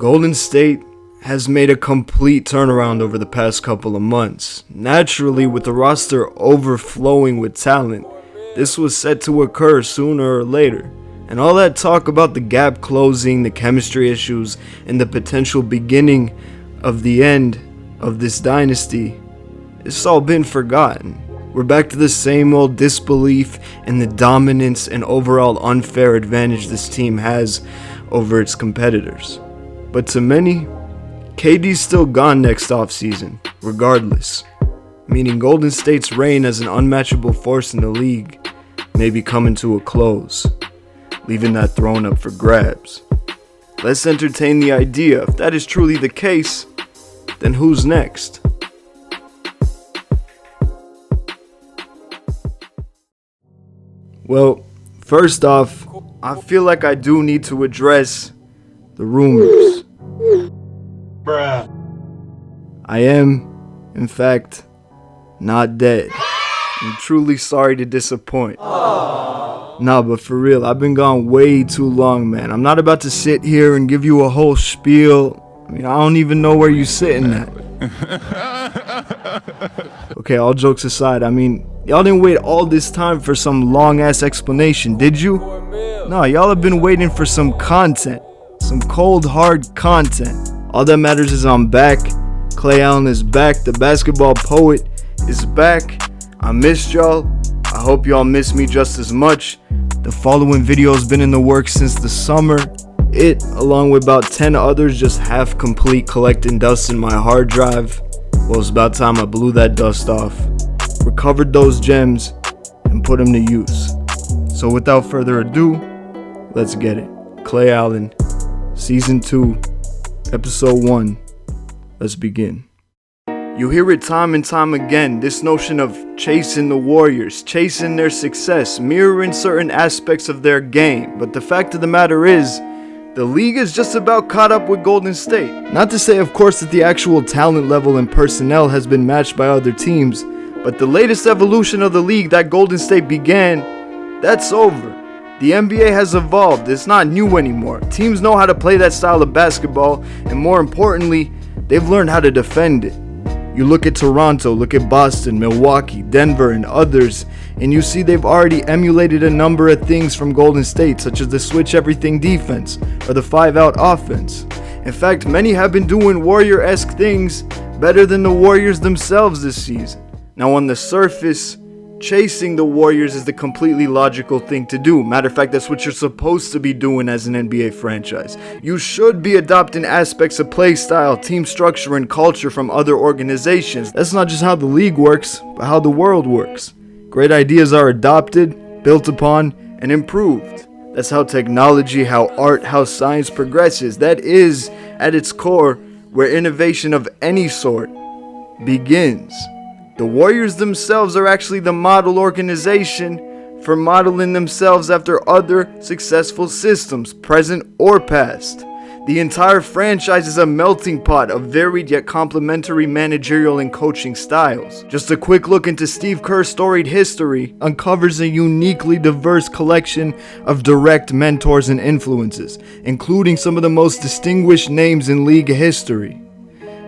Golden State has made a complete turnaround over the past couple of months. Naturally, with the roster overflowing with talent, this was set to occur sooner or later. And all that talk about the gap closing, the chemistry issues, and the potential beginning of the end of this dynasty, it's all been forgotten. We're back to the same old disbelief and the dominance and overall unfair advantage this team has over its competitors. But to many, KD's still gone next offseason, regardless, meaning Golden State's reign as an unmatchable force in the league may be coming to a close, leaving that throne up for grabs. Let's entertain the idea. If that is truly the case, then who's next? Well, first off, I feel like I do need to address the rumors. Bruh. I am, in fact, not dead. I'm truly sorry to disappoint. Nah, but for real, I've been gone way too long, man. I'm not about to sit here and give you a whole spiel. I mean, I don't even know where you're sitting at. Okay, all jokes aside, I mean, y'all didn't wait all this time for some long-ass explanation, did you? No, y'all have been waiting for some content. Some cold, hard content. All that matters is I'm back. Clay Allen is back. The basketball poet is back. I missed y'all. I hope y'all miss me just as much. The following video has been in the works since the summer. It, along with about 10 others, just half complete collecting dust in my hard drive. Well, it's about time I blew that dust off, recovered those gems, and put them to use. So without further ado, let's get it. Clay Allen, Season 2, Episode 1. Let's begin. You hear it time and time again, this notion of chasing the Warriors, chasing their success, mirroring certain aspects of their game. But the fact of the matter is, the league is just about caught up with Golden State. Not to say, of course, that the actual talent level and personnel has been matched by other teams, but the latest evolution of the league that Golden State began, that's over. The NBA has evolved. It's not new anymore. Teams know how to play that style of basketball, and more importantly, they've learned how to defend it. You look at Toronto, look at Boston, Milwaukee, Denver, and others, and you see they've already emulated a number of things from Golden State, such as the switch everything defense or the 5-out offense. In fact, many have been doing Warrior-esque things better than the Warriors themselves this season. Now, on the surface, chasing the Warriors is the completely logical thing to do. Matter of fact, that's what you're supposed to be doing as an NBA franchise. You should be adopting aspects of play style, team structure, and culture from other organizations. That's not just how the league works, but how the world works. Great ideas are adopted, built upon, and improved. That's how technology, how art, how science progresses. That is, at its core, where innovation of any sort begins. The Warriors themselves are actually the model organization for modeling themselves after other successful systems, present or past. The entire franchise is a melting pot of varied yet complementary managerial and coaching styles. Just a quick look into Steve Kerr's storied history uncovers a uniquely diverse collection of direct mentors and influences, including some of the most distinguished names in league history.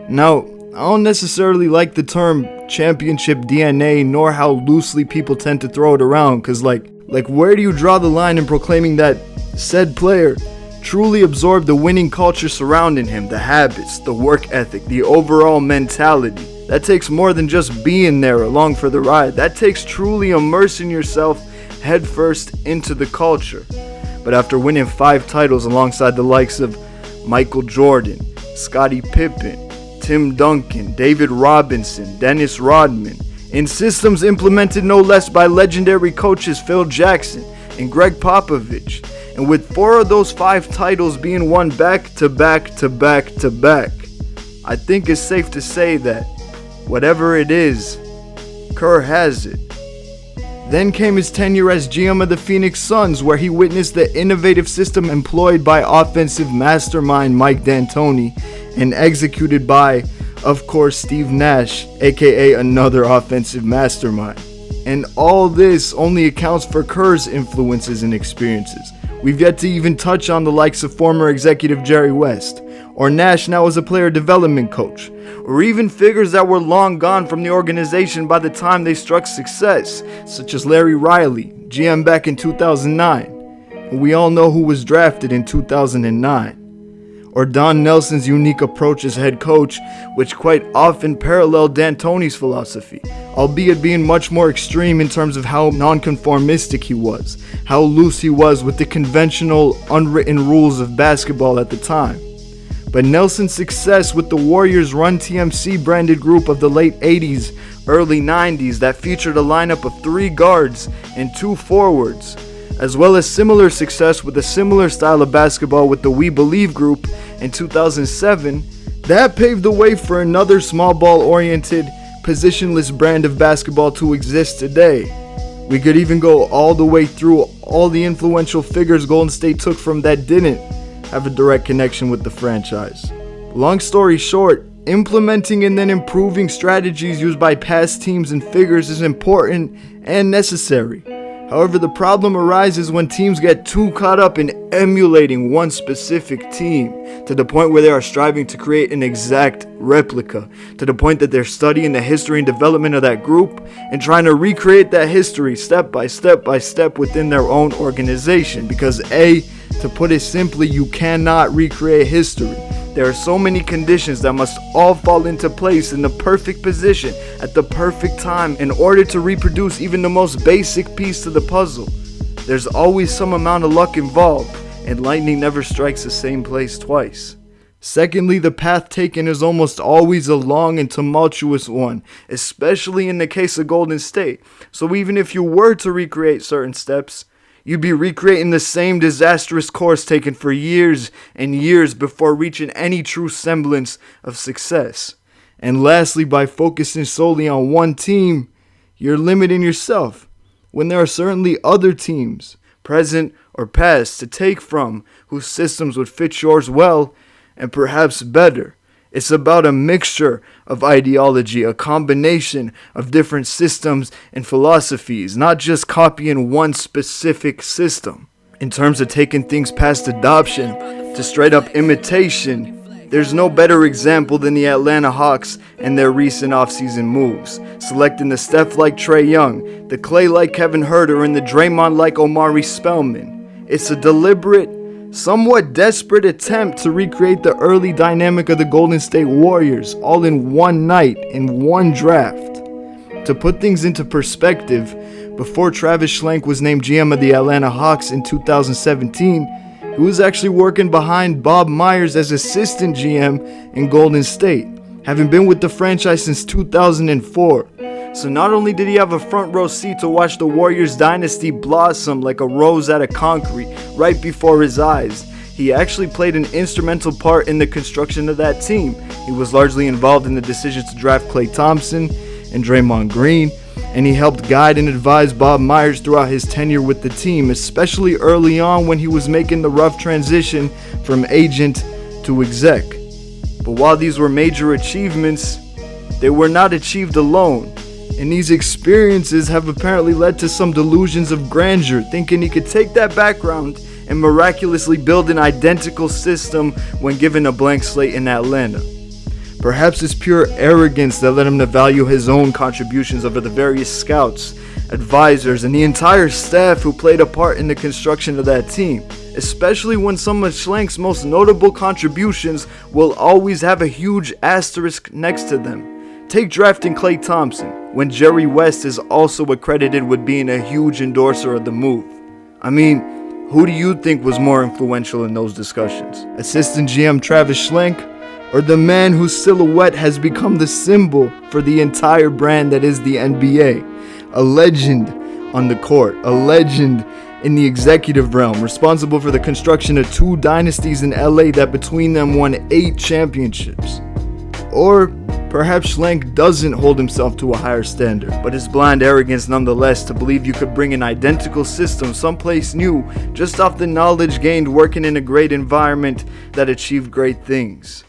Now, I don't necessarily like the term championship DNA, nor how loosely people tend to throw it around, cause like where do you draw the line in proclaiming that said player truly absorbed the winning culture surrounding him, the habits, the work ethic, the overall mentality? That takes more than just being there along for the ride. That takes truly immersing yourself headfirst into the culture. But after winning 5 titles alongside the likes of Michael Jordan, Scottie Pippen, Tim Duncan, David Robinson, Dennis Rodman, in systems implemented no less by legendary coaches Phil Jackson and Gregg Popovich, and with 4 of those 5 titles being won back to back to back to back, I think it's safe to say that whatever it is, Kerr has it. Then came his tenure as GM of the Phoenix Suns, where he witnessed the innovative system employed by offensive mastermind Mike D'Antoni and executed by, of course, Steve Nash, aka another offensive mastermind. And all this only accounts for Kerr's influences and experiences. We've yet to even touch on the likes of former executive Jerry West, or Nash now as a player development coach, or even figures that were long gone from the organization by the time they struck success, such as Larry Riley, GM back in 2009, and we all know who was drafted in 2009. Or Don Nelson's unique approach as head coach, which quite often paralleled D'Antoni's philosophy, albeit being much more extreme in terms of how nonconformistic he was, how loose he was with the conventional, unwritten rules of basketball at the time. But Nelson's success with the Warriors' Run TMC branded group of the late 80s, early 90s that featured a lineup of 3 guards and 2 forwards, as well as similar success with a similar style of basketball with the We Believe group in 2007, that paved the way for another small ball oriented, positionless brand of basketball to exist today. We could even go all the way through all the influential figures Golden State took from that didn't have a direct connection with the franchise. Long story short, implementing and then improving strategies used by past teams and figures is important and necessary. However, the problem arises when teams get too caught up in emulating one specific team to the point where they are striving to create an exact replica, to the point that they're studying the history and development of that group and trying to recreate that history step by step within their own organization. Because to put it simply, you cannot recreate history. There are so many conditions that must all fall into place in the perfect position at the perfect time in order to reproduce even the most basic piece to the puzzle. There's always some amount of luck involved, and lightning never strikes the same place twice. Secondly, the path taken is almost always a long and tumultuous one, especially in the case of Golden State. So even if you were to recreate certain steps, you'd be recreating the same disastrous course taken for years and years before reaching any true semblance of success. And lastly, by focusing solely on one team, you're limiting yourself, when there are certainly other teams, present or past, to take from whose systems would fit yours well and perhaps better. It's about a mixture of ideology, a combination of different systems and philosophies, not just copying one specific system. In terms of taking things past adoption to straight up imitation, there's no better example than the Atlanta Hawks and their recent offseason moves, selecting the Steph-like Trae Young, the Clay-like Kevin Huerter, and the Draymond-like Omari Spellman. It's a deliberate, somewhat desperate attempt to recreate the early dynamic of the Golden State Warriors all in one night, in one draft. To put things into perspective, before Travis Schlenk was named GM of the Atlanta Hawks in 2017, he was actually working behind Bob Myers as assistant GM in Golden State, having been with the franchise since 2004. So not only did he have a front row seat to watch the Warriors dynasty blossom like a rose out of concrete right before his eyes, he actually played an instrumental part in the construction of that team. He was largely involved in the decision to draft Klay Thompson and Draymond Green, and he helped guide and advise Bob Myers throughout his tenure with the team, especially early on when he was making the rough transition from agent to exec. But while these were major achievements, they were not achieved alone. And these experiences have apparently led to some delusions of grandeur, thinking he could take that background and miraculously build an identical system when given a blank slate in Atlanta. Perhaps it's pure arrogance that led him to value his own contributions over the various scouts, advisors, and the entire staff who played a part in the construction of that team, especially when some of Schlenk's most notable contributions will always have a huge asterisk next to them. Take drafting Klay Thompson, when Jerry West is also accredited with being a huge endorser of the move. I mean, who do you think was more influential in those discussions? Assistant GM Travis Schlenk, or the man whose silhouette has become the symbol for the entire brand that is the NBA? A legend on the court, a legend in the executive realm, responsible for the construction of 2 dynasties in LA that between them won 8 championships. Or perhaps Schlenk doesn't hold himself to a higher standard, but his blind arrogance nonetheless to believe you could bring an identical system someplace new just off the knowledge gained working in a great environment that achieved great things.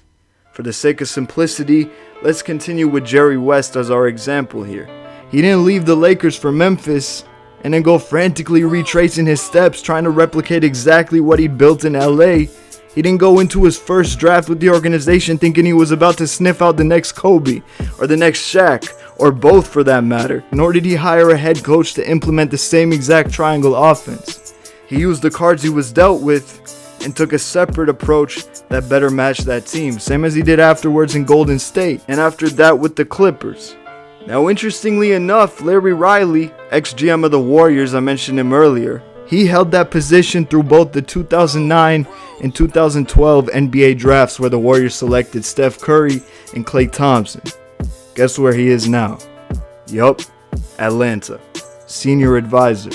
For the sake of simplicity, let's continue with Jerry West as our example here. He didn't leave the Lakers for Memphis and then go frantically retracing his steps trying to replicate exactly what he'd built in LA. He didn't go into his first draft with the organization thinking he was about to sniff out the next Kobe or the next Shaq, or both for that matter, nor did he hire a head coach to implement the same exact triangle offense. He used the cards he was dealt with and took a separate approach that better matched that team, same as he did afterwards in Golden State, and after that with the Clippers. Now, interestingly enough, Larry Riley, ex-GM of the Warriors, I mentioned him earlier, he held that position through both the 2009 and 2012 NBA drafts where the Warriors selected Steph Curry and Klay Thompson. Guess where he is now? Yup, Atlanta, senior advisor.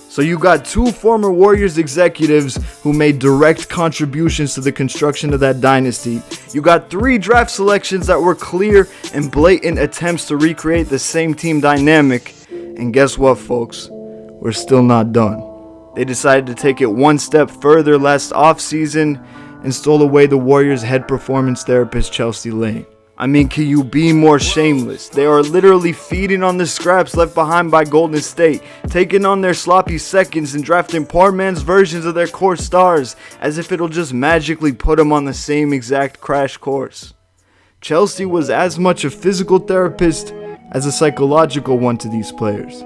So you got two former Warriors executives who made direct contributions to the construction of that dynasty. You got three draft selections that were clear and blatant attempts to recreate the same team dynamic. And guess what, folks? We're still not done. They decided to take it one step further last offseason and stole away the Warriors' head performance therapist Chelsea Lane. I mean, can you be more shameless? They are literally feeding on the scraps left behind by Golden State, taking on their sloppy seconds and drafting poor man's versions of their core stars as if it'll just magically put them on the same exact crash course. Chelsea was as much a physical therapist as a psychological one to these players.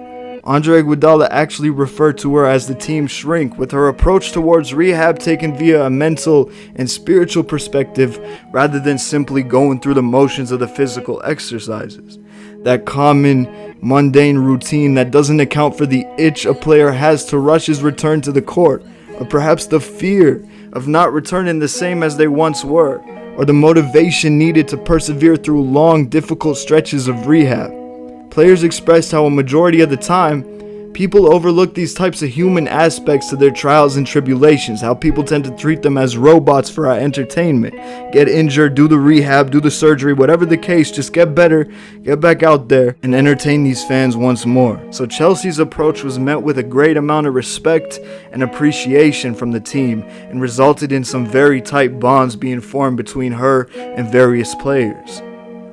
Andre Iguodala actually referred to her as the team shrink, with her approach towards rehab taken via a mental and spiritual perspective rather than simply going through the motions of the physical exercises. That common, mundane routine that doesn't account for the itch a player has to rush his return to the court, or perhaps the fear of not returning the same as they once were, or the motivation needed to persevere through long, difficult stretches of rehab. Players expressed how a majority of the time, people overlook these types of human aspects to their trials and tribulations, how people tend to treat them as robots for our entertainment. Get injured, do the rehab, do the surgery, whatever the case, just get better, get back out there, and entertain these fans once more. So Chelsea's approach was met with a great amount of respect and appreciation from the team, and resulted in some very tight bonds being formed between her and various players.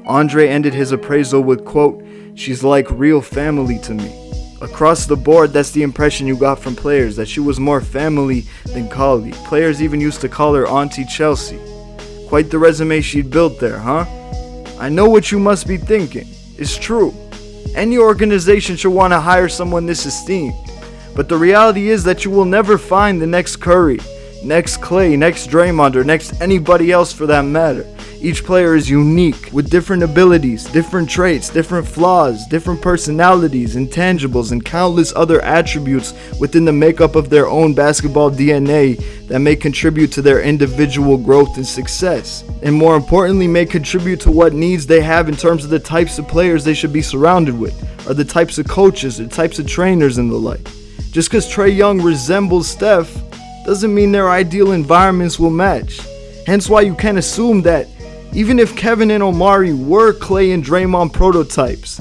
Andre ended his appraisal with, quote, "She's like real family to me." Across the board, that's the impression you got from players, that she was more family than colleague. Players even used to call her Auntie Chelsea. Quite the resume she'd built there, huh? I know what you must be thinking. It's true. Any organization should want to hire someone this esteemed. But the reality is that you will never find the next Curry, next Klay, next Draymond, or next anybody else for that matter. Each player is unique, with different abilities, different traits, different flaws, different personalities, intangibles, and countless other attributes within the makeup of their own basketball DNA that may contribute to their individual growth and success, and more importantly, may contribute to what needs they have in terms of the types of players they should be surrounded with, or the types of coaches, or types of trainers, and the like. Just because Trae Young resembles Steph doesn't mean their ideal environments will match. Hence why you can assume that even if Kevin and Omari were Klay and Draymond prototypes,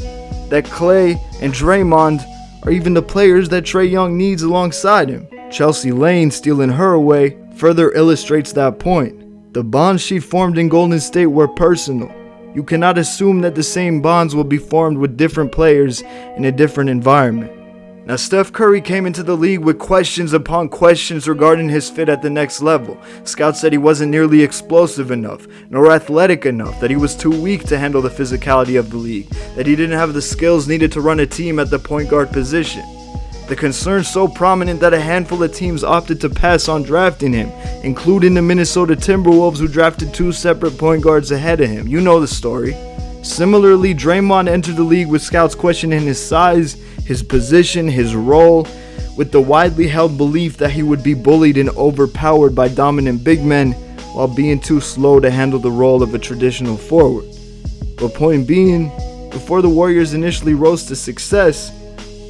that Klay and Draymond are even the players that Trae Young needs alongside him. Chelsea Lane stealing her away further illustrates that point. The bonds she formed in Golden State were personal. You cannot assume that the same bonds will be formed with different players in a different environment. Now, Steph Curry came into the league with questions upon questions regarding his fit at the next level. Scouts said he wasn't nearly explosive enough, nor athletic enough, that he was too weak to handle the physicality of the league, that he didn't have the skills needed to run a team at the point guard position. The concern so prominent that a handful of teams opted to pass on drafting him, including the Minnesota Timberwolves, who drafted two separate point guards ahead of him. You know the story. Similarly, Draymond entered the league with scouts questioning his size, his position, his role, with the widely held belief that he would be bullied and overpowered by dominant big men while being too slow to handle the role of a traditional forward. But point being, before the Warriors initially rose to success,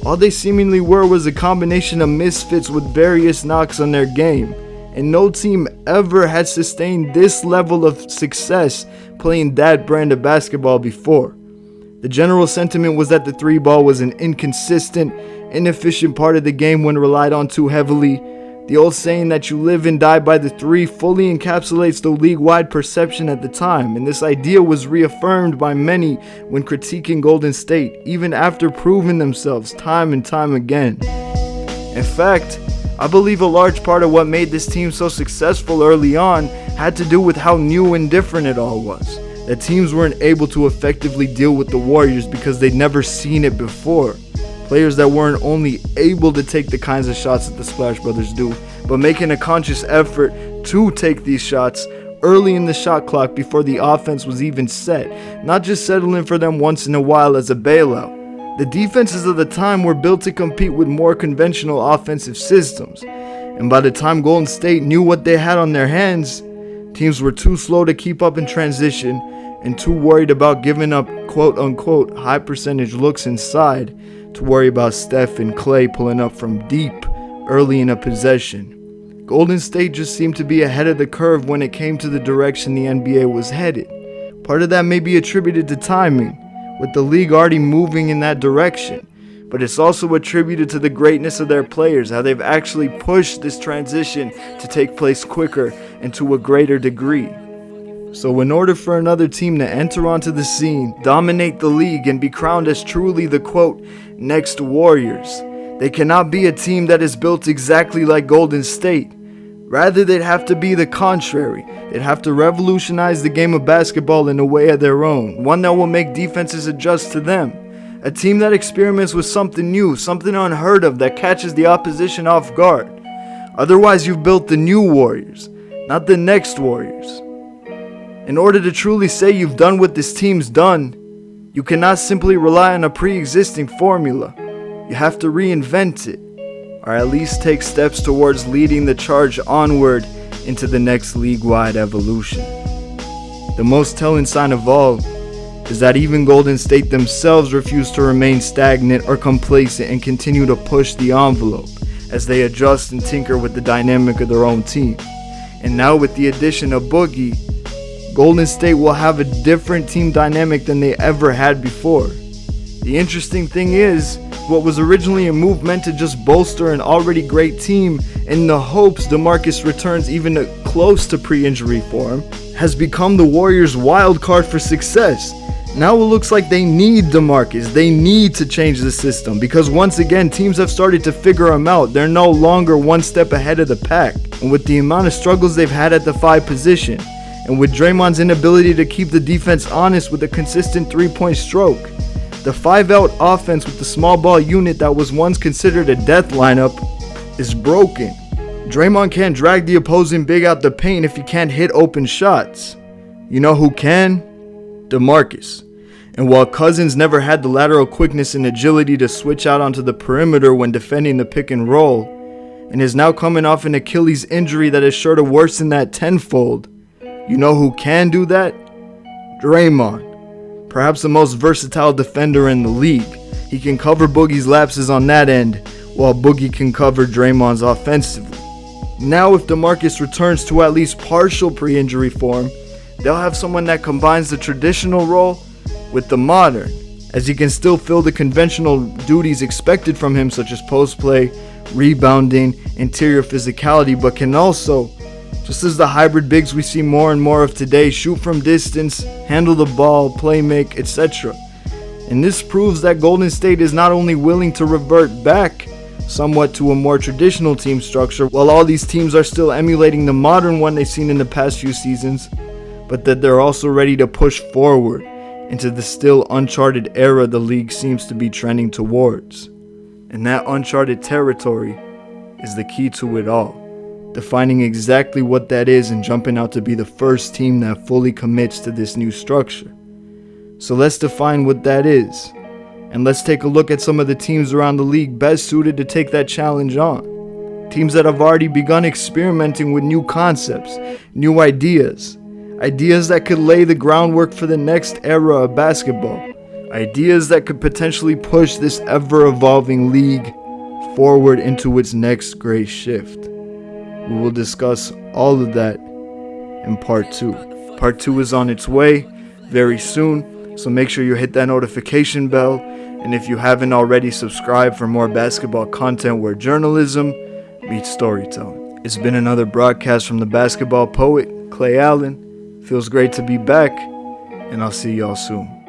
all they seemingly were was a combination of misfits with various knocks on their game, and no team ever had sustained this level of success playing that brand of basketball before. The general sentiment was that the three ball was an inconsistent, inefficient part of the game when relied on too heavily. The old saying that you live and die by the three fully encapsulates the league-wide perception at the time, and this idea was reaffirmed by many when critiquing Golden State, even after proving themselves time and time again. In fact, I believe a large part of what made this team so successful early on had to do with how new and different it all was. That teams weren't able to effectively deal with the Warriors because they'd never seen it before. Players that weren't only able to take the kinds of shots that the Splash Brothers do, but making a conscious effort to take these shots early in the shot clock before the offense was even set, not just settling for them once in a while as a bailout. The defenses of the time were built to compete with more conventional offensive systems, and by the time Golden State knew what they had on their hands, teams were too slow to keep up in transition and too worried about giving up quote-unquote high percentage looks inside to worry about Steph and Clay pulling up from deep early in a possession. Golden State just seemed to be ahead of the curve when it came to the direction the NBA was headed. Part of that may be attributed to timing, with the league already moving in that direction, but it's also attributed to the greatness of their players, how they've actually pushed this transition to take place quicker and to a greater degree. So in order for another team to enter onto the scene, dominate the league, and be crowned as truly the quote, next Warriors, they cannot be a team that is built exactly like Golden State. Rather, they'd have to be the contrary. They'd have to revolutionize the game of basketball in a way of their own, one that will make defenses adjust to them. A team that experiments with something new, something unheard of, that catches the opposition off guard. Otherwise, you've built the new Warriors, not the next Warriors. In order to truly say you've done what this team's done, you cannot simply rely on a pre-existing formula. You have to reinvent it, or at least take steps towards leading the charge onward into the next league-wide evolution. The most telling sign of all is that even Golden State themselves refuse to remain stagnant or complacent and continue to push the envelope as they adjust and tinker with the dynamic of their own team. And now with the addition of Boogie, Golden State will have a different team dynamic than they ever had before. The interesting thing is, what was originally a move meant to just bolster an already great team in the hopes DeMarcus returns even close to pre-injury form, has become the Warriors' wild card for success. Now it looks like they need DeMarcus. They need to change the system because once again, teams have started to figure him out. They're no longer one step ahead of the pack. And with the amount of struggles they've had at the 5 position, and with Draymond's inability to keep the defense honest with a consistent three-point stroke, the 5-out offense with the small ball unit that was once considered a death lineup is broken. Draymond can't drag the opposing big out the paint if he can't hit open shots. You know who can? DeMarcus. And while Cousins never had the lateral quickness and agility to switch out onto the perimeter when defending the pick and roll, and is now coming off an Achilles injury that is sure to worsen that tenfold, you know who can do that? Draymond. Perhaps the most versatile defender in the league. He can cover Boogie's lapses on that end, while Boogie can cover Draymond's offensively. Now if DeMarcus returns to at least partial pre-injury form, they'll have someone that combines the traditional role with the modern, as he can still fill the conventional duties expected from him such as post play, rebounding, interior physicality, but can also, just as the hybrid bigs we see more and more of today, shoot from distance, handle the ball, play make, etc. And this proves that Golden State is not only willing to revert back somewhat to a more traditional team structure, while all these teams are still emulating the modern one they've seen in the past few seasons, but that they're also ready to push forward into the still uncharted era the league seems to be trending towards. And that uncharted territory is the key to it all. Defining exactly what that is and jumping out to be the first team that fully commits to this new structure. So let's define what that is, and let's take a look at some of the teams around the league best suited to take that challenge on. Teams that have already begun experimenting with new concepts, new ideas that could lay the groundwork for the next era of basketball, ideas that could potentially push this ever-evolving league forward into its next great shift. We will discuss all of that in part 2. Part 2 is on its way very soon, so make sure you hit that notification bell. And if you haven't already, subscribe for more basketball content where journalism meets storytelling. It's been another broadcast from the basketball poet, Clay Allen. Feels great to be back, and I'll see y'all soon.